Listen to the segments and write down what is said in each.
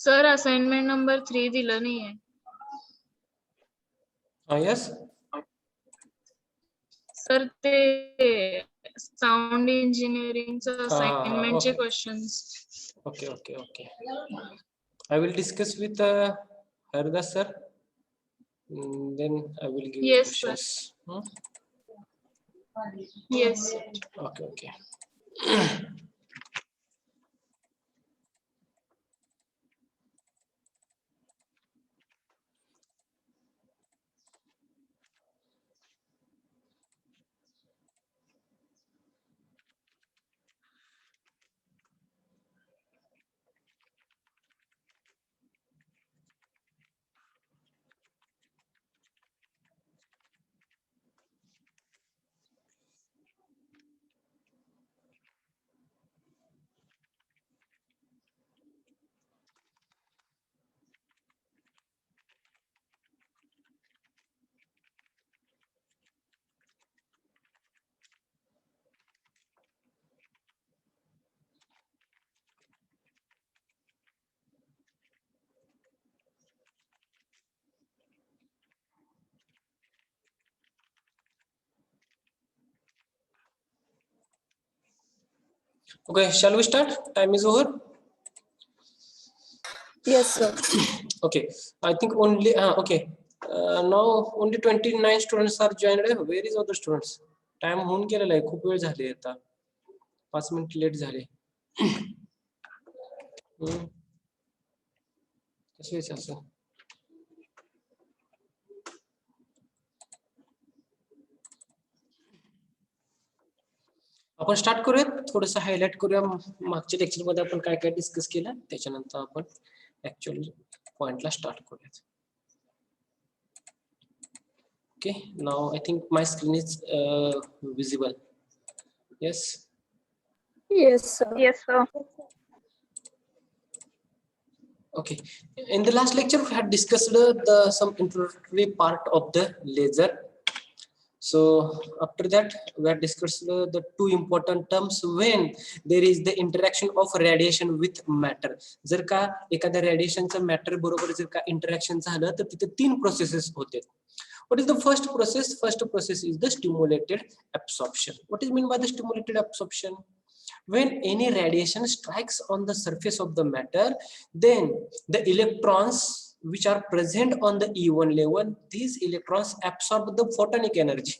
Sir assignment number 3 दिलं नाहीये. Yes sir ते साऊंड इंजिनिअरिंगचं असाइनमेंटचे okay. Questions. Okay. I will discuss with Haridas sir. Then I will give you Yes, sir. questions. Yes. Okay. Okay, shall we start? Time is over. Yes, sir. Okay, I think only okay. Now only 29 students are joined. Where is other students? Time होऊन गेलेला आहे, खूप वेळ झाले आता. 5 minute late झाले. कसं व्हायचं असं? आपण स्टार्ट करूयात, थोडंसं हायलाइट करूया मागच्या लेक्चर मध्ये आपण काय काय डिस्कस केलं, त्याच्यानंतर आपण ऍक्च्युअली पॉइंटला स्टार्ट करूयात. Okay, now I think my screen is visible. Yes. Yes, sir. Yes, sir. Okay. In the last lecture, we had discussed some introductory part of the laser. So after that, we had discussed the two important terms when there is the interaction of radiation with matter. जर का एखाद्या radiationचं matter बरोबर जर का interaction झालं तर तिथे 3 processes होते. What is the first process? First process is the stimulated absorption. What is meant by the stimulated absorption? When any radiation strikes on the surface of the matter, then the electrons which are present on the E1 level, these electrons absorb the photonic energy.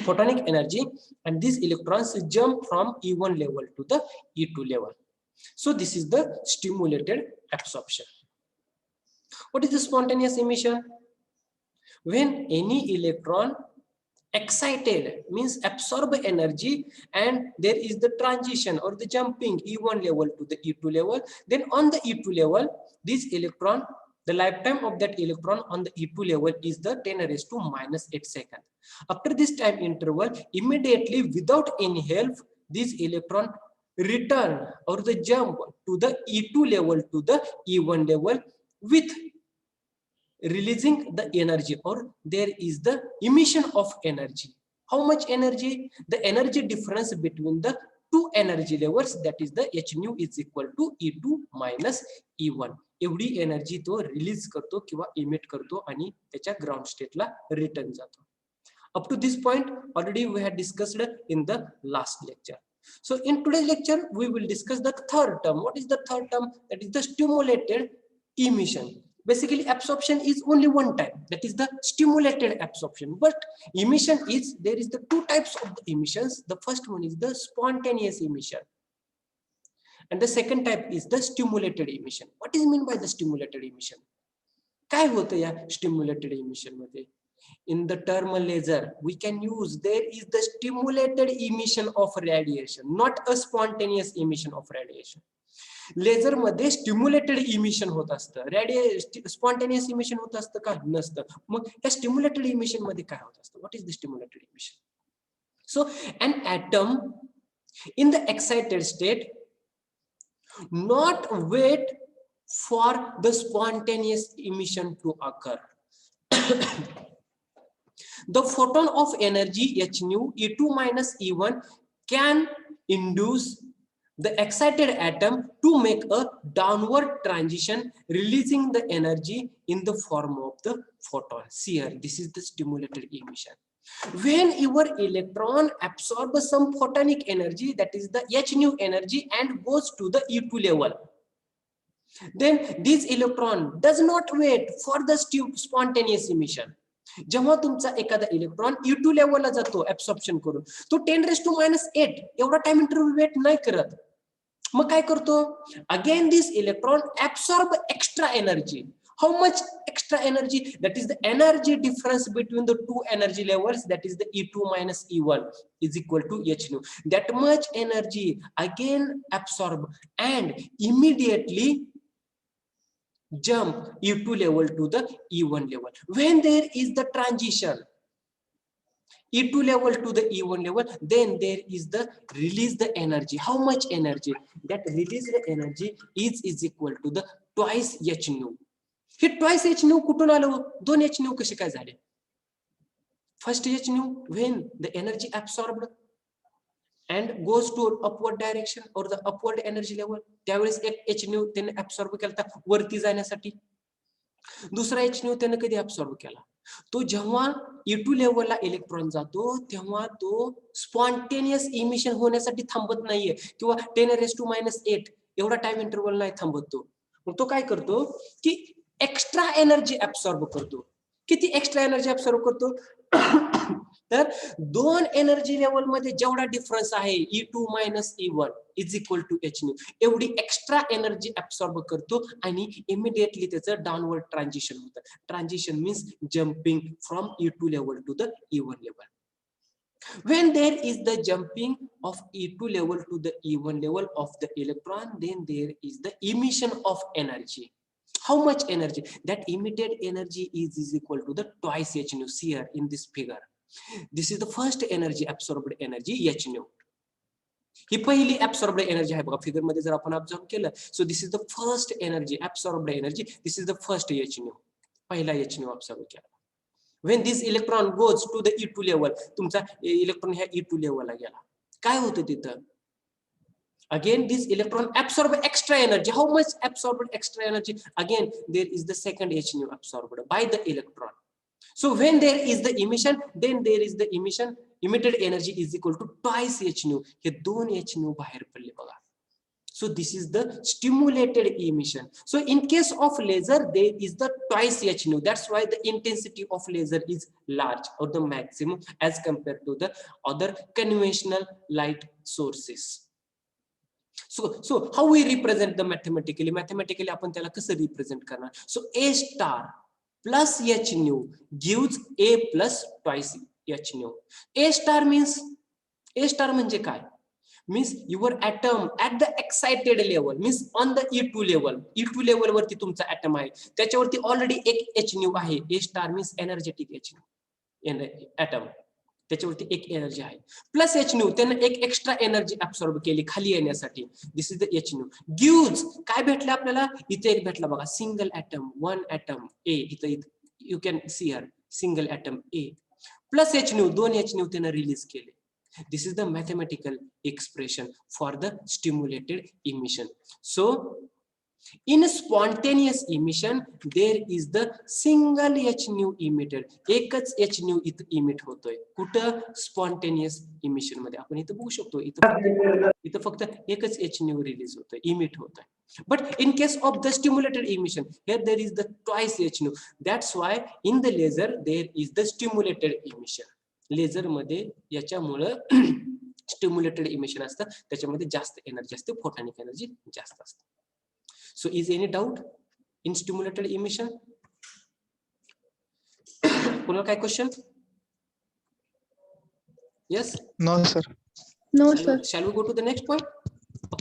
Photonic energy, and these electrons jump from E1 level to the E2 level. So this is the stimulated absorption. What is the spontaneous emission? When any electron excited means absorb energy and there is the transition or the jumping E1 level to the E2 level, then on the E2 level this electron, the lifetime of that electron on the E2 level is the 10⁻⁻8 seconds. After this time interval, immediately without any help, this electron return or the jump to the E2 level to the E1 level with releasing the energy, or there is the emission of energy. How much energy? The energy difference between the two energy levels, that is the h nu is equal to E2 minus E1. एवढी energy तो release करतो किंवा emit करतो आणि त्याच्या ground स्टेटला return जातो. Up to this point already we had discussed in the last lecture. So in today's lecture we will discuss the third term. What is the third term? That is the stimulated emission. Basically absorption is only one type, that is the stimulated absorption, but emission is, there is the two types of the emissions. The first one is the spontaneous emission and the second type is the stimulated emission. What is meant by the stimulated emission? काय होतं या stimulated emission मध्ये? In the term laser we can use, there is the stimulated emission of radiation, not a spontaneous emission of radiation. Laser मध्ये stimulated emission होत असतं, spontaneous emission होत असतं का? नसतं. मग या स्टिम्युलेटेड इमिशन मध्ये काय होत असतं? What is the stimulated emission? So an atom in the excited state not wait for the spontaneous emission to occur. The photon of energy h nu E2 minus E1 can induce the excited atom to make a downward transition, releasing the energy in the form of the photon. See here, this is the stimulated emission. When your electron absorbs some photonic energy, that is the h nu energy, and goes to the E2 level, then this electron does not wait for the spontaneous emission. जेव्हा तुमचा एखादा electron E2 लेवलला जातो absorption करून, तो 10⁻⁸ एवढा time interval wait नाही करत. मग काय करतो, again this electron absorb extra energy. How much extra energy? That is the energy difference between the two energy levels, that is the E2 minus E1 is equal to h nu. That much energy again absorb and immediately jump E2 level to the E1 level. When there is the transition E2 level to the E1 level, then there is the release the energy. How much energy? That released energy is equal to the twice h nu. हे twice h nu कुठून आलं? 2 h nu कसे काय झाले? First h nu when the energy absorbed and goes to upward direction or the upward energy level, त्यावेळेस एक h nu त्याने absorb केला वरती जाण्यासाठी. दुसरा h nu त्याने कधी absorb केला? तो जेव्हा E2 लेवलला इलेक्ट्रॉन जातो तेव्हा तो स्पॉन्टेनियस इमिशन होण्यासाठी थांबत नाहीये, किंवा 10⁻⁸ एवढा टाइम इंटरवल नाही थांबत तो. मग तो काय करतो की एक्स्ट्रा एनर्जी ऍब्सॉर्ब करतो. किती एक्स्ट्रा एनर्जी ऍब्सॉर्ब करतो? तर 2 एनर्जी लेवल मध्ये जेवढा डिफरन्स आहे E2 minus E1 is equal to h nu, एवढी एक्स्ट्रा एनर्जी ऍब्सॉर्ब करतो आणि इमिडिएटली त्याचं डाउनवर्ड ट्रान्झिशन होतं. Transition means jumping from E2 level to the E1 level. When there is the jumping of E2 level to the E1 level of the electron, then there is the emission of energy. How much energy? That emitted energy is equal to the twice h nu. See here in this figure. This is the first energy absorbed energy h nu. ही पहिली absorbed energy आहे बघा figure मध्ये जर आपण observe केलं. So this is the first energy absorbed energy. This is the first h nu. पहिला h nu absorb केला. When this electron goes to the E2 level, तुमचा इलेक्ट्रॉन ह्या E2 लेवलला गेला, काय होतं तिथं? Again this electron absorb extra energy. How much absorbed extra energy? Again there is the second h nu absorbed by the electron. So when there is the emission, then there is the emission, emitted energy is equal to twice h nu. Hey 2 h nu बाहेर पडले बघा. So this is the stimulated emission. So in case of laser, there is the twice h nu. That's why the intensity of laser is large or the maximum as compared to the other conventional light sources. So how we represent the mathematically? Mathematically आपण त्याला कसं represent करणार? So A star plus h nu gives A plus twice h nu. A star means, A star म्हणजे काय? Means your atom at the excited level, means on the E2 level. E2 level वरती तुमचा atom आहे, त्याच्यावरती already एक h nu आहे. A star means energetic h nu atom, त्याच्यावरती एक एनर्जी आहे. प्लस h nu त्याने एक एक्स्ट्रा एनर्जी ऍब्सॉर्ब केली खाली येण्यासाठी. This is the h nu. Gives काय भेटलं आपल्याला? इथे एक भेटला बघा, single atom, one atom A. इथे you can see here single atom A plus h nu, 2 h nu त्याने रिलीज केले. This is the mathematical expression for the stimulated emission. So in spontaneous emission there is the single h nu emitted. एकच h nu emit होतोय. कुठं? spontaneous emission मध्ये. आपण इथं बघू शकतो, इथं फक्त एकच h nu रिलीज होतोय, emit होतोय. But in case of the stimulated emission, here there is the twice h nu. That's why in the laser there is the stimulated emission. Laser मध्ये याच्यामुळं स्टिम्युलेटेड इमिशन असतं, त्याच्यामध्ये जास्त energy असते, photonic energy जास्त असते. So is any doubt in stimulated emission? कोणाला काय question? Yes? No, sir. No, sir. Shall we go to the next point?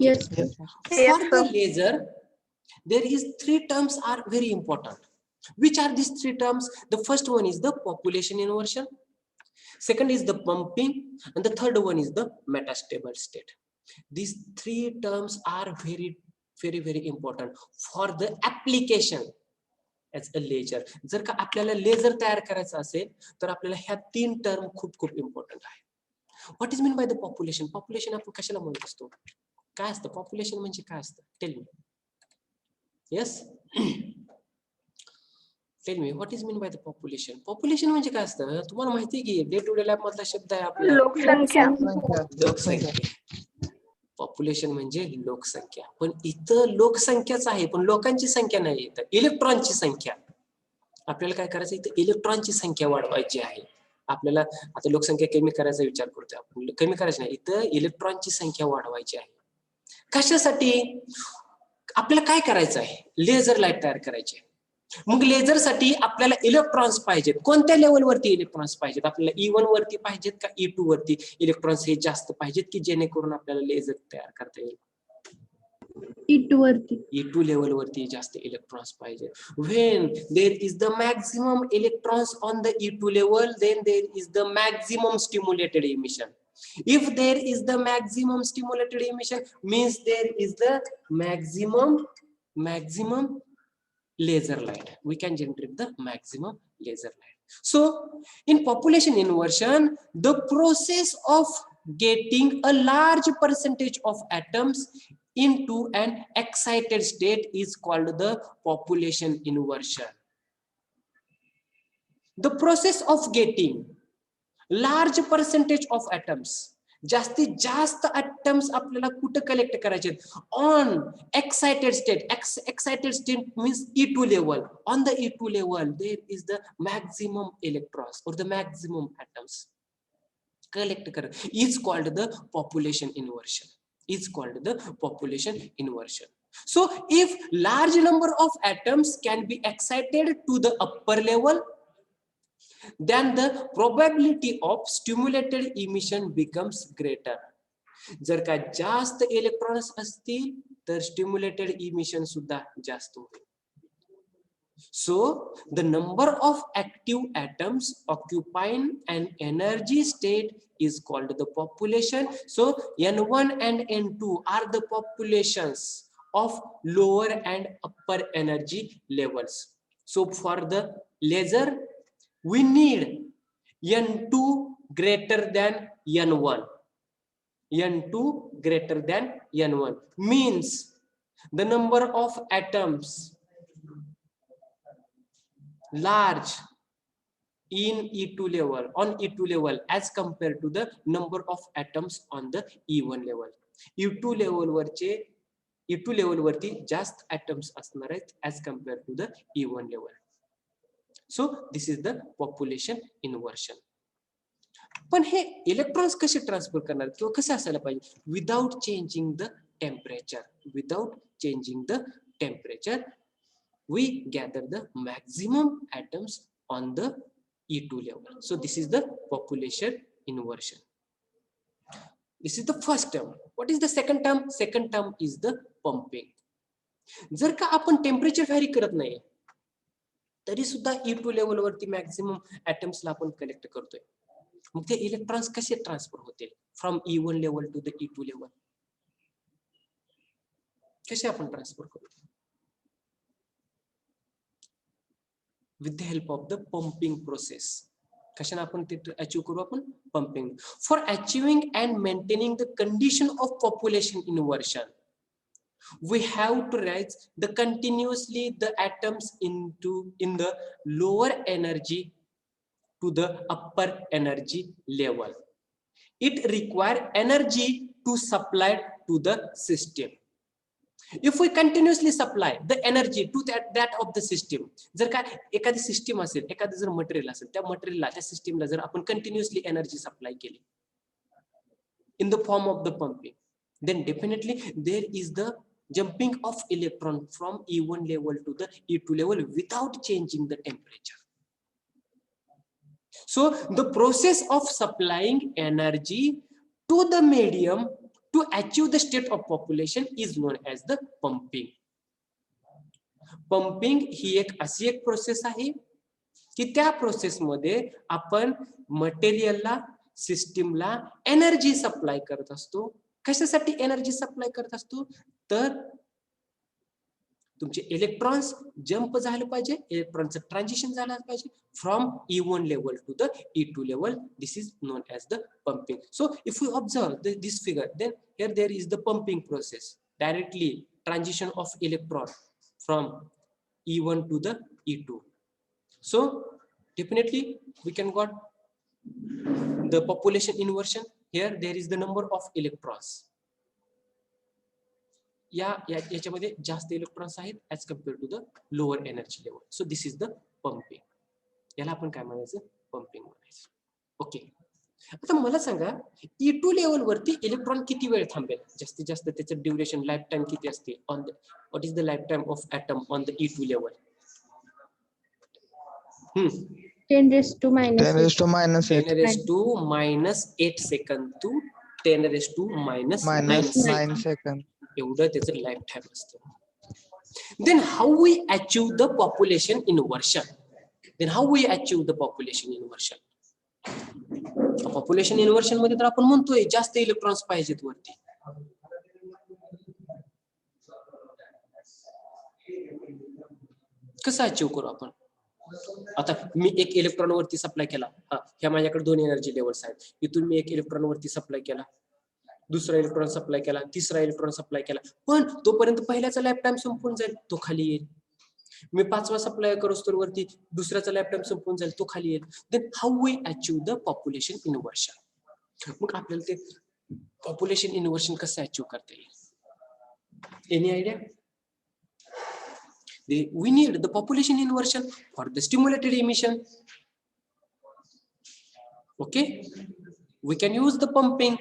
Yes. Yes. For the laser, there is 3 terms are very important. Which are these 3 terms? The first one is the population inversion. Second is the pumping, and the third one is the metastable state. These 3 terms are very important for the application as a laser. जर का आपल्याला laser तयार करायचं असेल तर आपल्याला ह्या 3 term खूप इम्पॉर्टंट आहे. What is mean by the population? Population आपण कशाला म्हणत असतो? काय असतं पॉप्युलेशन म्हणजे काय असतं? Tell me. Yes, tell me what is mean by the population? Population म्हणजे काय असतं? तुम्हाला माहिती आहे की डे टू डे लाईफ मधला शब्द आहे आपला लोकसंख्या. लोकसंख्या. पॉप्युलेशन म्हणजे लोकसंख्या. पण इथं लोकसंख्याच आहे, पण लोकांची संख्या नाही, इथं इलेक्ट्रॉनची संख्या. आपल्याला काय करायचं, इथं इलेक्ट्रॉनची संख्या वाढवायची आहे. आपल्याला आता लोकसंख्या कमी करायचा विचार करतोय आपण, कमी करायची नाही, इथं इलेक्ट्रॉनची संख्या वाढवायची आहे. कशासाठी? आपल्याला काय करायचं आहे? लेझर लाईट तयार करायची आहे. मग लेझरसाठी आपल्याला इलेक्ट्रॉन्स पाहिजेत. कोणत्या लेवलवरती इलेक्ट्रॉन्स पाहिजेत? आपल्याला E1 वरती पाहिजेत का E2 वरती इलेक्ट्रॉन्स हे जास्त पाहिजेत, की जेणेकरून आपल्याला लेझर तयार करता येईल? E2 वरती. E2 लेवल वरती जास्त इलेक्ट्रॉन्स पाहिजे. When there is the maximum electrons on the E2 level, then there is the maximum stimulated emission. If there is the maximum stimulated emission, means there is the maximum laser light. We can generate the maximum laser light. So in population inversion, the process of getting a large percentage of atoms into an excited state is called the population inversion. The process of getting large percentage of atoms, जास्तीत जास्त atoms आपल्याला कुठे collect करायचे? On excited state. Excited state means E2 level. On the E2 level, there is the maximum electrons or the maximum atoms collect कर. Is called the population inversion. Is called the population inversion. So if large number of atoms can be excited to the upper level, then the probability of stimulated emission becomes greater. जर का जास्त electrons असतील तर stimulated emission सुद्धा जास्त होईल. So the number of active atoms occupying an energy state is called the population. So N1 and N2 are the populations of lower and upper energy levels. So for the laser, we need N2 greater than N1. N2 greater than N1 means the number of atoms large in E2 level, on E2 level as compared to the number of atoms on the E1 level. E2 level वरती जास्त atoms असणार आहेत as compared to the E1 level. So this is the population inversion. पण हे electrons कसे transfer करणार किंवा कसे असायला पाहिजे? Without changing the temperature. Without changing the temperature we gather the maximum atoms on the E2 level. So this is the population inversion. This is the first term. What is the second term? Second term is the pumping. जर का आपण temperature vary करत नाही तरी सुद्धा E2 level वरती maximum atoms ला आपण collect करतोय, मग ते इलेक्ट्रॉन्स कसे ट्रान्सफर होतील from E1 level to the E2 level? कसे आपण ट्रान्सफर करू? with the help of the pumping process. कशाने आपण ते अचीव करू? आपण pumping. For achieving and maintaining the condition of population inversion, we have to raise the continuously the atoms in the lower energy to the upper energy level. It requires energy to supply to the system. If we continuously supply the energy to that of the system, जर का एखादी system असेल, एखादं जर material असेल, त्या मटेरियलला त्या सिस्टीमला जर आपण कंटिन्युअसली एनर्जी सप्लाय केली in the form of the pumping, then definitely there is the jumping of electron from E1 level to the E2 level without changing the temperature. So the process of supplying energy to the medium to achieve the state of population is known as the pumping. Pumping ही एक अशी एक process आहे की त्या process मध्ये आपण मटेरियलला, सिस्टीमला energy supply करत असतो. कशासाठी एनर्जी सप्लाय करत असतो? तर तुमचे इलेक्ट्रॉन्स जंप झालं पाहिजे, इलेक्ट्रॉनचं ट्रान्झिशन झालं पाहिजे from E1 level to the E2 level. This is known as the pumping. So if we observe this figure, then here there is the pumping process, directly transition of electron from E1 to the E2. So definitely we can got the population inversion. Here there is the number of electrons. याच्यामध्ये जास्त electrons आहेत as compare to the lower energy level. So this is the pumping. याला आपण काय म्हणायचं? Pumping म्हणायचं. Okay, आता मला सांगा E2 लेवल वरती इलेक्ट्रॉन किती वेळ थांबेल? जास्तीत जास्त त्याचं ड्युरेशन, लाईफ टाइम किती असते? On the what is the life time of atom on the E2 level? 10 raised to minus 10 raised to minus 8 10 raised to minus 8 second to 10 raised to minus 9 minus 9 second. second. एवढं त्याचं life time असतं. Then how we achieve the population inversion? Population inversion मध्ये तर आपण म्हणतोय जास्त electrons पाहिजेत वरती. कसं अचीव्ह करू आपण? आता मी एक इलेक्ट्रॉन वरती सप्लाय केला, ह्या माझ्याकडे 2 एनर्जी लेवल्स आहेत. इथून मी एक इलेक्ट्रॉन वरती सप्लाय केला, दुसरा इलेक्ट्रॉन सप्लाय केला, तिसरा इलेक्ट्रॉन सप्लाय केला, पण तोपर्यंत पहिल्याचा लाईफ टाइम संपून जाईल, तो खाली येईल. मी 5वा सप्लाय करोस तर वरती दुसऱ्याचा लाईफ टाइम संपून जाईल, तो खाली येईल. Then how we achieve the population inversion? मग आपल्याला ते पॉप्युलेशन इन्व्हर्शन कसं अचीव्ह करता येईल? Any idea? We need the population inversion for the stimulated emission. Okay, we can use the pumping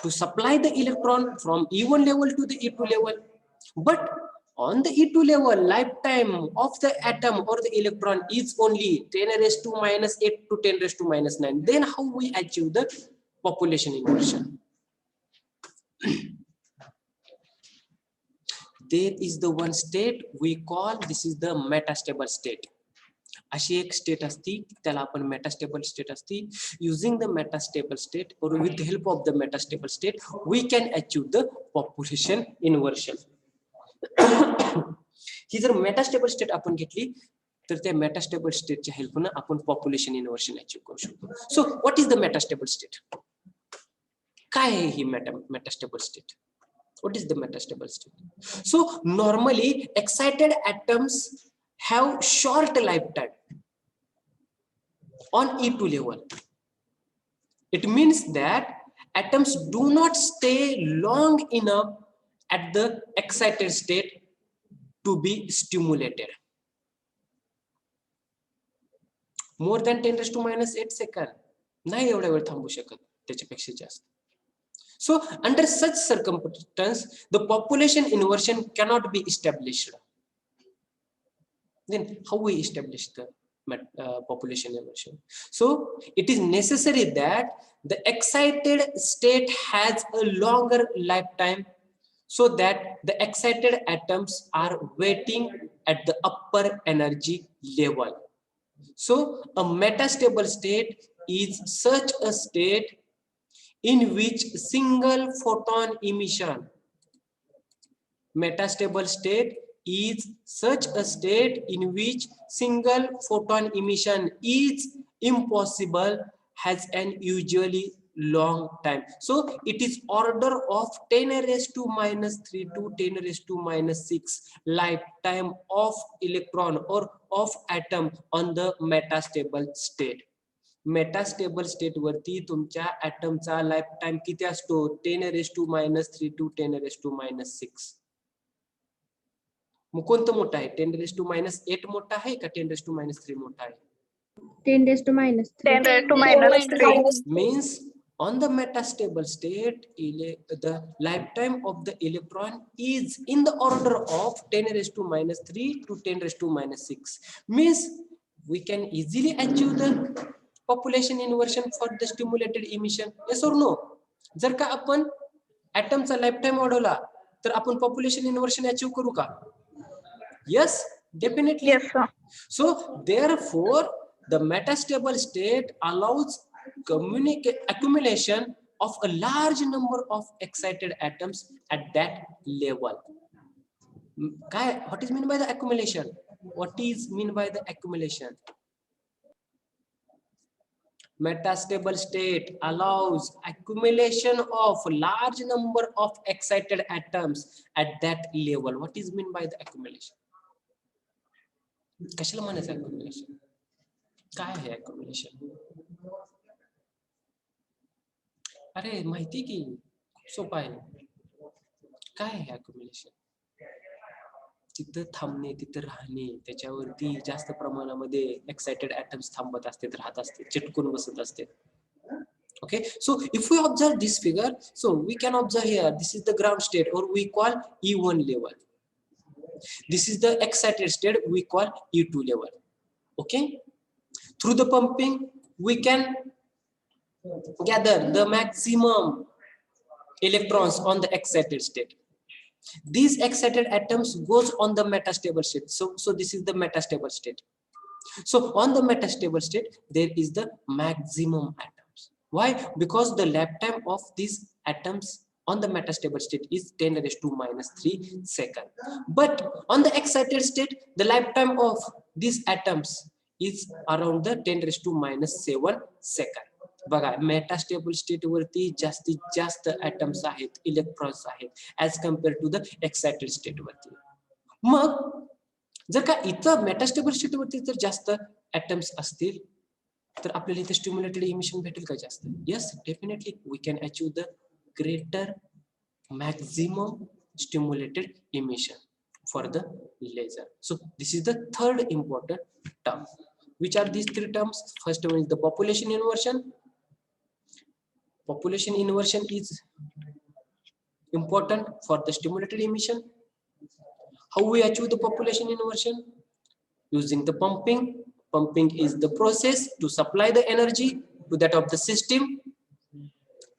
to supply the electron from E1 level to the E2 level. But on the E2 level, lifetime of the atom or the electron is only 10 raised to minus 8 to 10 raised to minus 9. Then how we achieve the population inversion? There is the one state we call, this is the metastable state. अशी एक state असती, त्याला आपण metastable state असती. Using the metastable state or with the help of the metastable state we can achieve the population inversion. ही जर metastable state आपण घेतली तर त्या मेटास्टेबल स्टेटच्या हेल्पने आपण पॉप्युलेशन इन्व्हर्शन अचीव्ह करू शकतो. So what is the metastable state? काय आहे ही metastable state? What is the metastable state? So normally excited atoms have short lifetime on E2 level. It means that atoms do not stay long enough at the excited state to be stimulated. More than 10 raised to minus 8 second. नाही एवढा वेळ थांबू शकत, त्याच्यापेक्षा जास्त. So under such circumstance, the population inversion cannot be established. Then how we establish the population inversion? So it is necessary that the excited state has a longer lifetime so that the excited atoms are waiting at the upper energy level. So a metastable state is such a state in which single photon emission, metastable state is such a state in which single photon emission is impossible, has an usually long time. So it is order of 10 raised to minus 3 to 10 raised to minus 6 lifetime of electron or of atom on the metastable state. Metastable state वरती तुमच्या ऍटमचा life time किती असतो? 10 raised to minus 3 to 10 raised to minus 6. मग कोणतं मोठं आहे? 10 raised to minus 8 मोठा आहे का 10 raised to minus 3 मोठा आहे? 10 raised to minus 3. 10 raised to minus 3. Means on the metastable state, the lifetime of the electron is in the order of 10 raised to minus 3 to 10 raised to minus 6. Means we can easily achieve the population inversion for the stimulated emission. Yes or no? जर का आपण ऍटमचा life time वाढवला तर आपण population inversion achieve करू का? Yes, definitely. Yes, sir. So therefore the metastable state allows accumulation of a large number of excited atoms at that level. काय what is mean by the accumulation? What is mean by the accumulation? Metastable state allows accumulation of large number of excited atoms at that level. What is mean by the accumulation? कशाला म्हणायचं accumulation? काय आहे accumulation? अरे माहिती की सोपं आहे. काय आहे accumulation? तिथं थांबणे, तिथं राहणे, त्याच्यावरती जास्त प्रमाणामध्ये एक्साइटेड atoms थांबत असतात, राहत असतात, चिटकून बसत असतात. Okay, so if we observe this figure, so we can observe here, this is the ground state, or we call E1 level. This is the excited state, we call E2 level. Okay, through the pumping we can gather the maximum electrons on the excited state. These excited atoms goes on the metastable state. So this is the metastable state. So on the metastable state there is the maximum atoms. Why? Because the lifetime of these atoms on the metastable state is 10⁻³ seconds. But on the excited state the lifetime of these atoms is around the 10⁻⁷ seconds. बघा metastable state वरती जास्तीत जास्त atoms आहेत, electrons आहेत as compared to the excited state वरती. मग जर का इथं मेटास्टेबल स्टेट वरती जर जास्त atoms असतील तर आपल्याला इथे स्टिम्युलेटेड इमिशन भेटेल का जास्त? Yes, definitely we can achieve the greater maximum stimulated emission for the laser. So this is the third important term. Which are these three terms? First one is the population inversion. Population inversion is important for the stimulated emission. How we achieve the population inversion? Using the pumping. Pumping is the process to supply the energy to that of the system.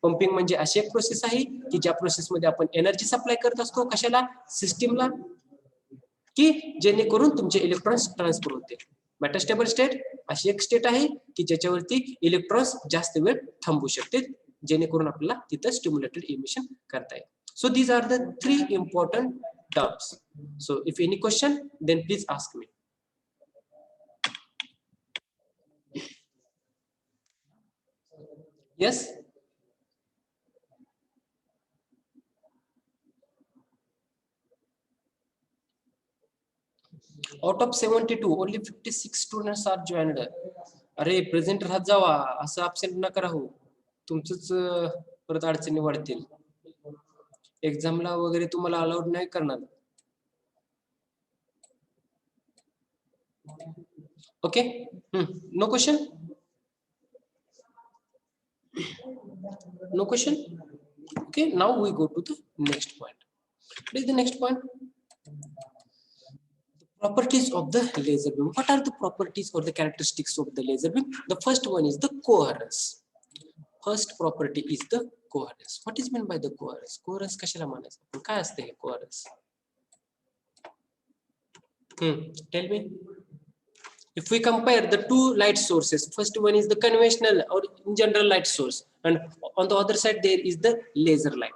Pumping म्हणजे अशी एक process आहे की ज्या process मध्ये आपण energy supply करत असतो कशाला? सिस्टीमला, की जेणेकरून तुमचे इलेक्ट्रॉन्स ट्रान्सफर होते. मेटास्टेबल स्टेट अशी एक स्टेट आहे की ज्याच्यावरती इलेक्ट्रॉन्स जास्त वेळ थांबू शकते जेणेकरून आपल्याला तिथं स्टिम्युलेटेड इमिशन करता येईल. So these are the 3 important terms. So if any question then please ask me. Yes. Out of 72 only 56 students are joined. अरे प्रेझेंट राहत जावा, असं अब्सेंट नका राहू, तुमचंच परत अडचणी वाढतील. एक्झामला वगैरे तुम्हाला अलाउड नाही करणार. Okay, no question. No question. Okay, now we go to the next point. What is the next point? The properties of the laser beam. What are the properties or the characteristics of the laser beam? The first one is the coherence. First property is the coherence. What is meant by the coherence? Coherence कशाला म्हणायचं? काय असते हे coherence? Tell me. If we compare the two light sources, first one is the conventional or in general light source, and on the other side there is the laser light.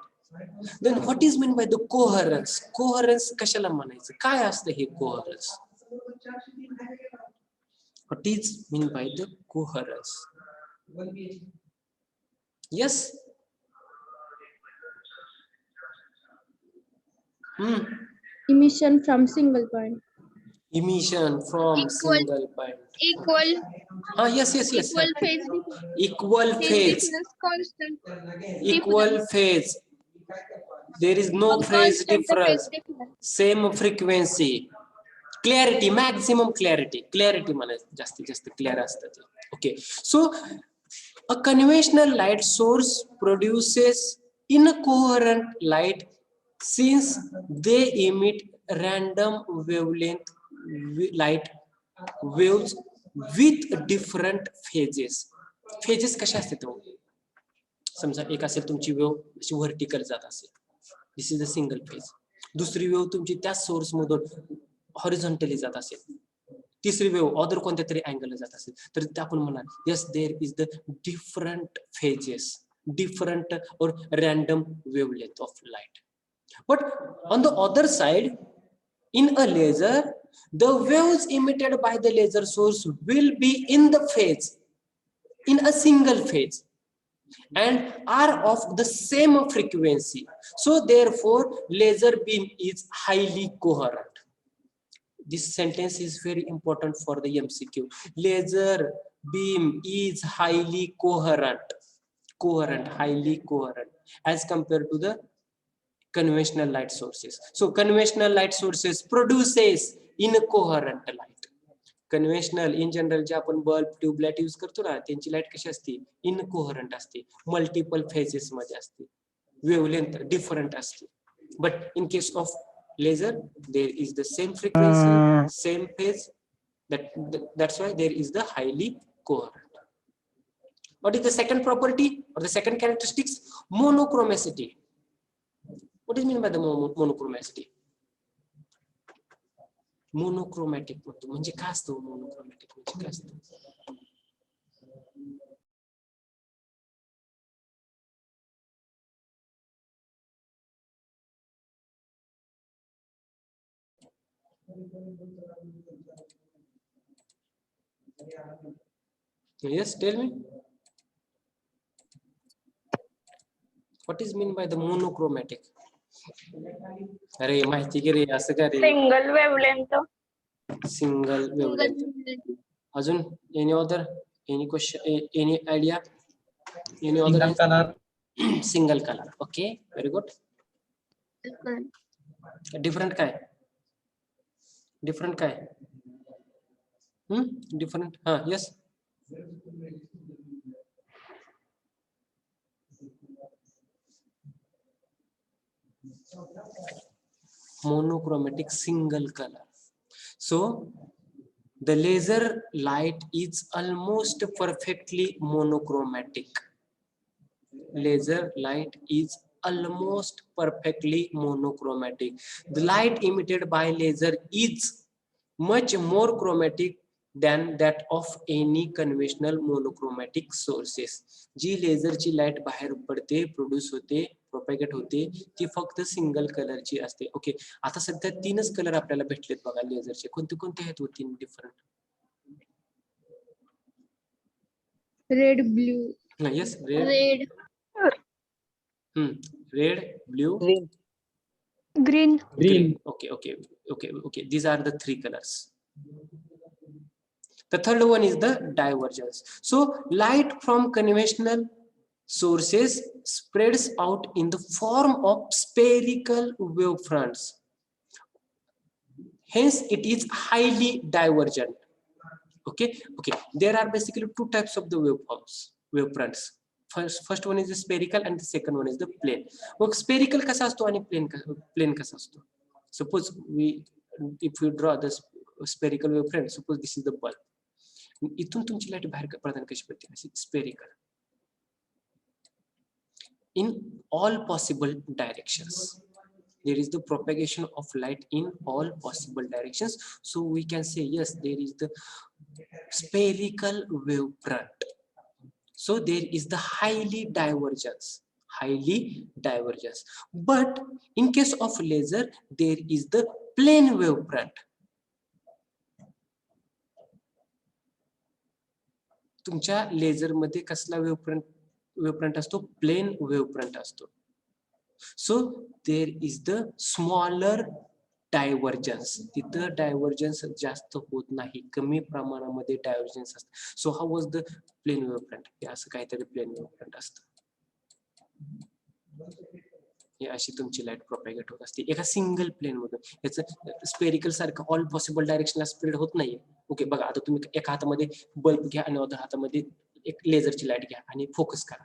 Then what is meant by the coherence? Coherence कशाला म्हणायचं? काय असतं हे coherence? What is meant by the coherence? Yes. Emission from single point. Emission from single point. Equal. Yes. Equal phase. Equal phase. Constant. Equal phase. There is no phase difference. Same frequency. Clarity, maximum clarity. Clarity म्हणायचं जास्तीत जास्त clear असतं ते. Okay. So a conventional light source produces incoherent light since they emit random wavelength light waves with different phases. Phases कशा असतात? समजा एक असेल तुमची वेव्ह अशी व्हर्टिकल जात असेल, this is a single phase. दुसरी वेव्ह तुमची त्या सोर्स मधून हॉरिझॉन्टली जात असेल, तिसरी वेव्ह अदर कोणत्या तरी अँगलला जात असेल, तर ते आपण म्हणणार yes there is the different phases, different or random wavelength of light. But on the other side, In a laser, the waves emitted by the laser source will be in the phase, in a single phase, and are of the same frequency. So therefore, laser beam is highly coherent. This sentence is very important for the MCQ. Laser beam is highly coherent, highly coherent as compared to the conventional light sources. So conventional light sources produces incoherent light. Conventional in general जे आपण bulb tubelight use करतो ना, त्यांची light कशी असते, इनकोहरंट असते, multiple phases मध्ये असते, वेवलेंथ डिफरंट असते. But in case of laser there is the same frequency, same phase, that's why there is the highly coherent. What is the second property or the second characteristics? Monochromicity. What is mean by the monochromicity? Monochromatic म्हणतो म्हणजे काय असतं, monochromatic म्हणजे काय असतं? Yes, tell me. What is mean by the monochromatic? अरे माहिती की रे, असं का रे? Single wavelength. Single wavelength. अजून any other, any question, any idea, any other? Single color. Single color. Okay, very good. Different काय? Different काय? Different. Yes. Monochromatic single color. So the laser light is almost perfectly monochromatic. Laser light is almost perfectly monochromatic. The light emitted by laser is much more chromatic than that of any conventional monochromatic sources. Ji लेझरची light बाहेर पडते, produce होते, propagate होते, ती फक्त single कलरची असते. Okay, आता सध्या तीनच कलर आपल्याला भेटलेत बघा लेझरचे. कोणते कोणते आहेत? तीन different. Red blue. Yes, red. Red, blue, Green. Green. Okay. These are the three colors. The third one is the divergence. So light from conventional sources spreads out in the form of spherical wave fronts. Hence it is highly divergent. Okay. There are basically two types of the wave fronts. First one is the spherical and the second one is the plane. Mug spherical कसा असतो आणि plane कसा असतो? Suppose if we draw the spherical wave front, suppose this is the bulb. इथून तुमची light बाहेर प्रदान कशी पडते? अशी spherical. In all possible directions. There is the propagation of light in all possible directions. So we can say yes, there is the spherical wave front. So there is the highly divergence. But in case of laser, there is the plane wave front. तुमच्या laser मध्ये कसला wave front असतो? Plane wave front असतो. So there is the smaller divergence. तिथं divergence जास्त होत नाही, कमी प्रमाणामध्ये डायव्हर्जन्स असतं. So how was the plane wave front? हे असं काहीतरी प्लेन वेव्ह फ्रंट असतं. हे अशी तुमची लाईट प्रोपॅगेट होत असते एका सिंगल प्लेन मधून. याचं स्पेरिकल सारखं ऑल पॉसिबल डायरेक्शनला स्प्रेड होत नाहीये. ओके, बघा आता तुम्ही एका हातामध्ये बल्ब घ्या आणि अदर हातामध्ये एक लेझरची लाईट घ्या आणि फोकस करा.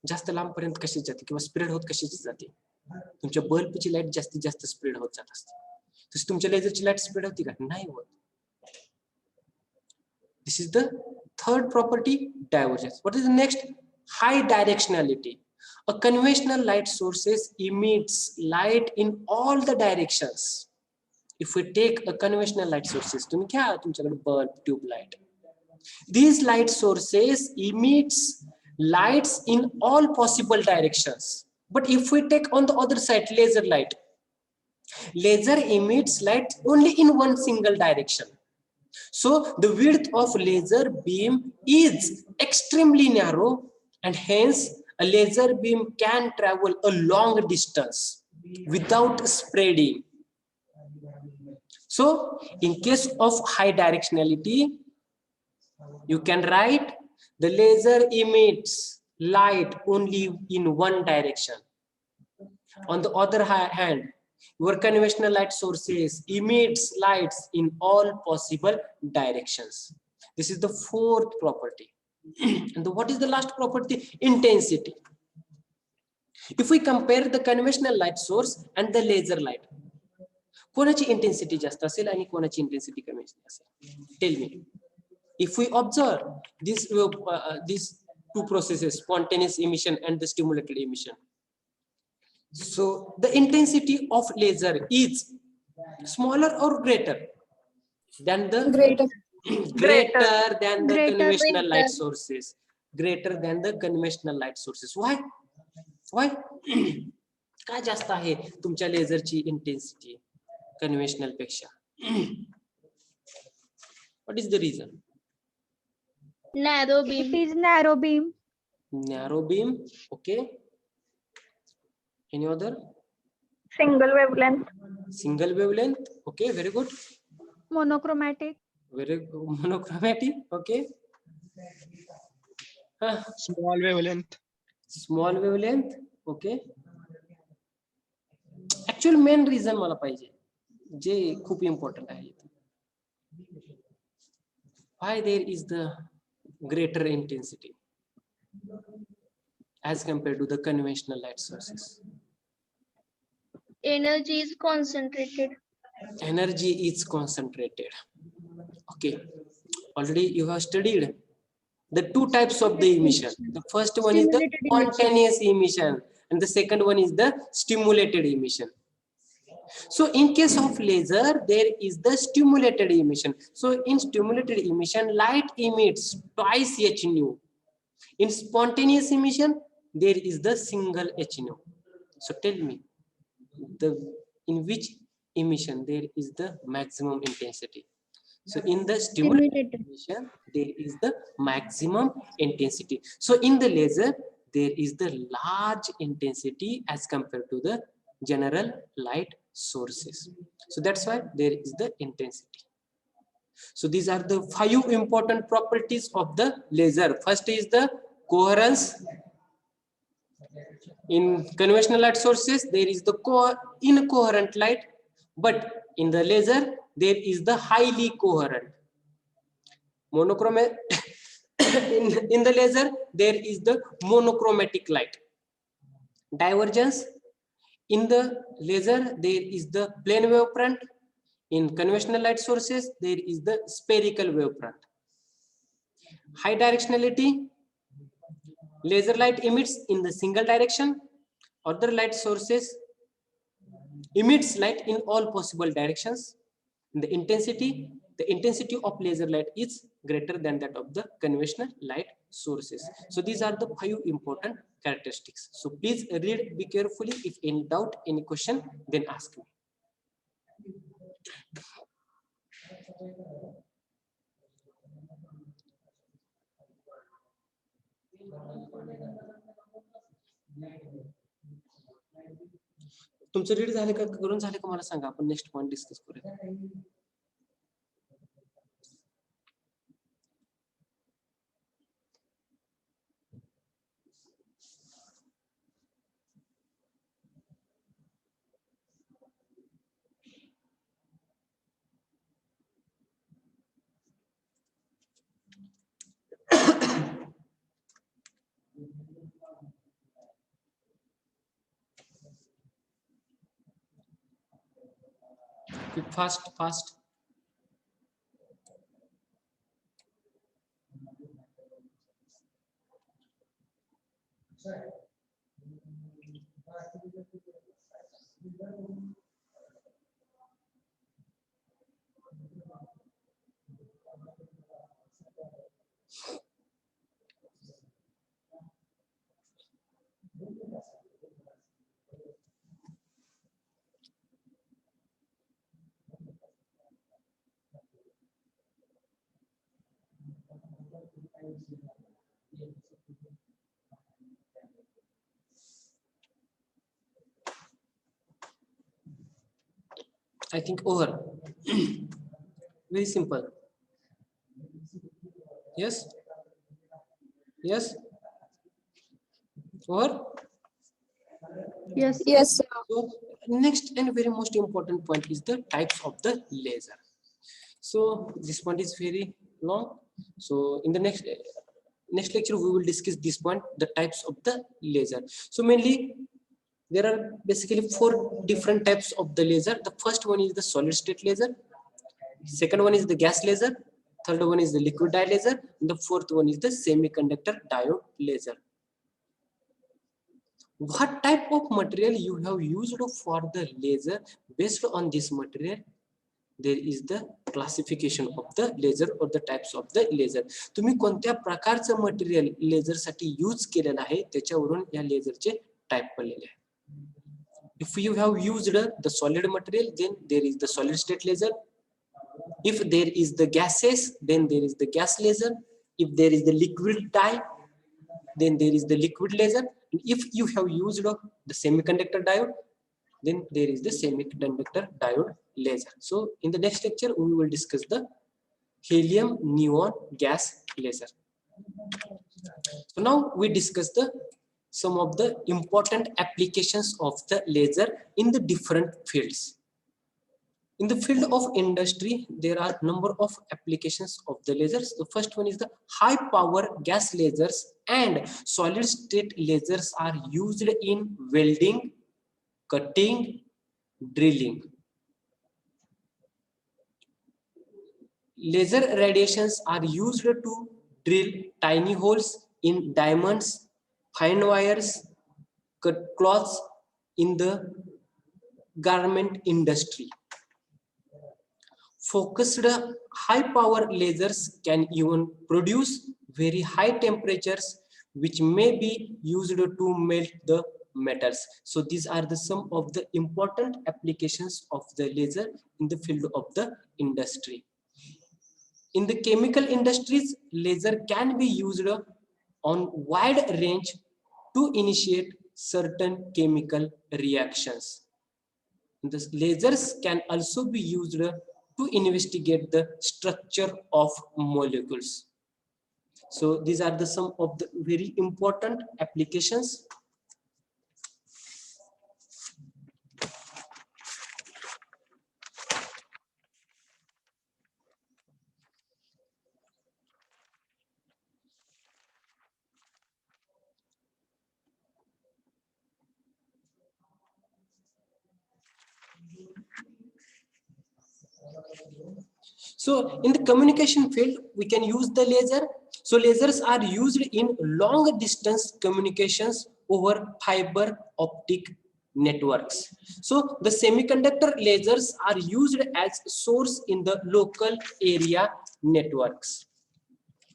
जास्त लांब पर्यंत कशीच जाते किंवा स्प्रेड होत कशीच जाते? तुमच्या बल्बची लाईट जास्तीत जास्त स्प्रेड होत जात असते. तशी तुमच्या लेझरची लाईट स्प्रेड होती का? नाही होत. This is the third property, divergence. What is the next? High directionality. A conventional light sources emits light in all the directions. If we take a conventional light sources, तुम्ही घ्या तुमच्याकडे bulb, tube light. These light sources emits lights in all possible directions. But if we take on the other side laser light, Laser emits light only in one single direction. So the width of laser beam is extremely narrow, and hence a laser beam can travel a long distance without spreading. So in case of high directionality, you can write the laser emits light only in one direction. On the other hand, your conventional light sources emits lights in all possible directions. This is the fourth property. And what is the last property? Intensity. If we compare the conventional light source and the laser light, कोणाची intensity जास्त असेल आणि कोणाची intensity कमी असेल? Tell me. If we observe these two processes, spontaneous emission and the stimulated emission, so the intensity of laser is smaller or greater than the Greater. greater than the Greater. conventional light sources, greater than the conventional light sources. Why काय जास्त आहे तुमच्या लेझरची intensity conventional पेक्षा? What is the reason? Narrow It beam. is narrow beam. Narrow beam. Okay, any other? Single wavelength. Single wavelength. Okay, very good. Monochromatic. Very monochromatic. Okay. Small wavelength. Small wavelength. Okay. Actual main reason मला पाहिजे जे खूप important आहे. Why there is the greater intensity as compared to the conventional light sources? Energy is concentrated. Energy is concentrated. Okay, already you have studied the two types of the emission. The first one is the Stimulated emission. spontaneous emission and the second one is the stimulated emission. So in case of laser, there is the stimulated emission. So in stimulated emission, light emits twice h nu. In spontaneous emission, there is the single h nu. So tell me, in which emission there is the maximum intensity? So in the stimulated emission, there is the maximum intensity. So in the laser, there is the large intensity as compared to the general light sources. So that's why there is the intensity. So these are the 5 important properties of the laser. First is the coherence. In conventional light sources, there is the incoherent light, but in the laser, there is the highly coherent. Monochromatic. in the laser, there is the monochromatic light. Divergence. In the laser, there is the plane wavefront. In conventional light sources, there is the spherical wavefront. High directionality. Laser light emits in the single direction. Other light sources emits light in all possible directions. The intensity of laser light is greater than that of the conventional light sources. So these are the 5 important characteristics. So please read, be carefully. If any doubt, any question, then ask me. तुमचं read झाले का, करून झाले का मला सांगा, आपण next point discuss करूया. Quick, fast. I think over. Very simple. Yes. Yes. Over. Yes. Yes, sir. So next and very most important point is the types of the laser. So this point is very long. So in the next lecture we will discuss this point, the types of the laser. So mainly there are basically 4 different types of the laser. The first one is the solid state laser. Second one is the gas laser. Third one is the liquid dye laser. And the fourth one is the semiconductor diode laser. What type of material you have used for the laser? Based on this material, there is the classification of the laser or the types of the laser. तुम्ही कोणत्या प्रकारचं material laser साठी use केलेलं आहे त्याच्यावरून या लेझरचे type पडलेले आहे. If you have used the solid material, then there is the solid state laser. If there is the gases, then there is the gas laser. If there is the liquid dye, then there is the liquid laser. If you have used the semiconductor diode, then there is the semiconductor diode laser. So in the next lecture we will discuss the helium neon gas laser. So now we discuss some of the important applications of the laser in the different fields. In the field of industry, there are number of applications of the lasers. The first one is the high power gas lasers and solid state lasers are used in welding, cutting, drilling. Laser radiations are used to drill tiny holes in diamonds, fine wires, cut cloths in the garment industry. Focused high power lasers can even produce very high temperatures which may be used to melt the metals. So these are the some of the important applications of the laser in the field of the industry. In the chemical industries, laser can be used on wide range to initiate certain chemical reactions. The lasers can also be used to investigate the structure of molecules. So these are the some of the very important applications. So in the communication field, we can use the laser. So lasers are used in long distance communications over fiber optic networks. So the semiconductor lasers are used as source in the local area networks.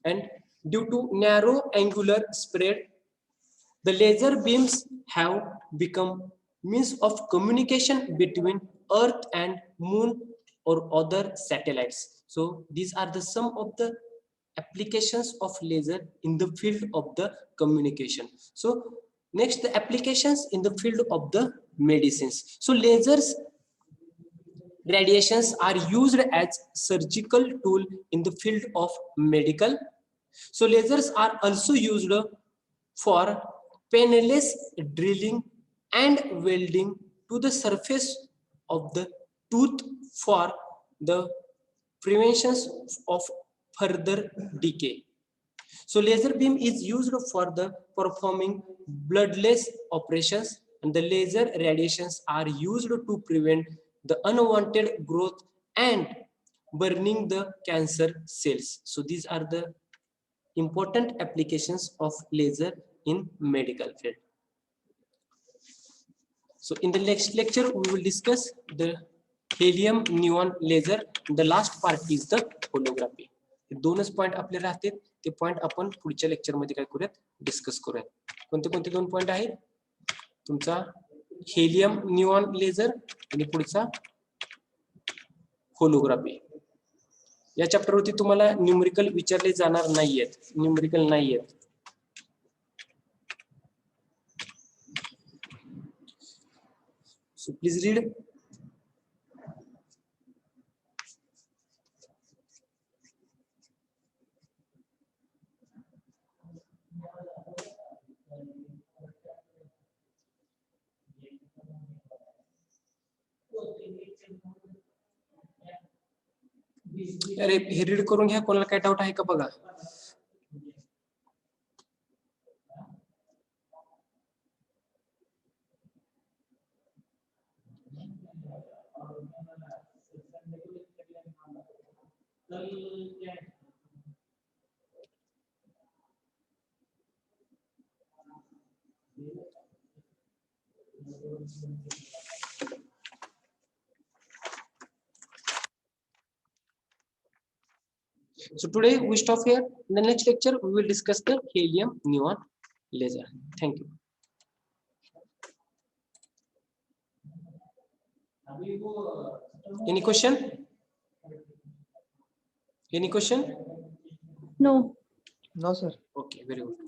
And due to narrow angular spread, the laser beams have become means of communication between Earth and Moon or other satellites. So these are the some of the applications of laser in the field of the communication. So next, the applications in the field of the medicines. So lasers radiations are used as surgical tool in the field of medical. So lasers are also used for painless drilling and welding to the surface of the tooth for the prevention of further decay. So laser beam is used for the performing bloodless operations, and the laser radiations are used to prevent the unwanted growth and burning the cancer cells. So these are the important applications of laser in medical field. So in the next lecture we will discuss the helium neon laser. The last part is the holography. दोनच point आपले राहतील, ते point आपण पुढच्या lecture मध्ये काय करूयात, discuss करूयात. कोणते कोणते दोन पॉइंट आहेत तुमचा? हेलियम निऑन लेझर आणि पुढचा होलोग्राफी. या चॅप्टर वरती तुम्हाला न्यूमेरिकल विचारले जाणार नाहीयेत, न्यूमेरिकल नाहीयेत. So please read. अरे हे रीड करून घ्या, कोणाला काय डाऊट आहे का बघा. So today we stop here. In the next lecture we will discuss the helium neon laser. Thank you. Any question? Any question? No. No, sir. Okay, very good.